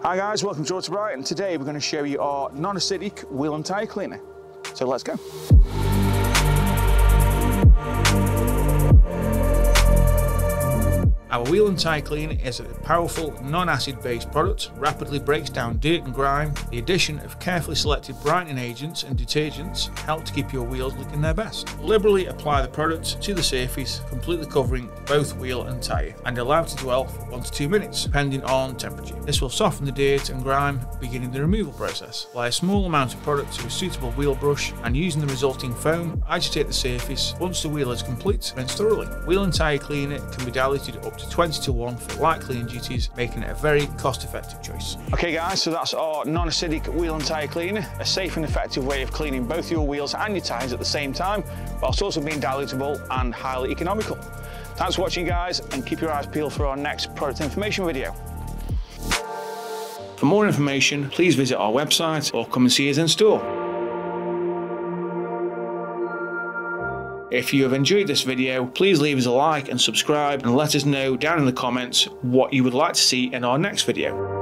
Hi guys, welcome to Autobrite, and today we're going to show you our non-acidic wheel and tyre cleaner. So let's go. Our wheel and tyre cleaner is a powerful, non-acid based product, rapidly breaks down dirt and grime. The addition of carefully selected brightening agents and detergents help to keep your wheels looking their best. Liberally apply the product to the surface, completely covering both wheel and tyre, and allow it to dwell for 1 to 2 minutes, depending on temperature. This will soften the dirt and grime, beginning the removal process. Apply a small amount of product to a suitable wheel brush, and using the resulting foam, agitate the surface. Once the wheel is complete, rinse thoroughly. Wheel and tyre cleaner can be diluted up to 20:1 for light cleaning duties, making it a very cost-effective choice. Okay guys, so that's our non-acidic wheel and tyre cleaner, a safe and effective way of cleaning both your wheels and your tyres at the same time, whilst also being dilutable and highly economical. Thanks for watching guys, and keep your eyes peeled for our next product information video. For more information, please visit our website or come and see us in store. If you have enjoyed this video, please leave us a like and subscribe, and let us know down in the comments what you would like to see in our next video.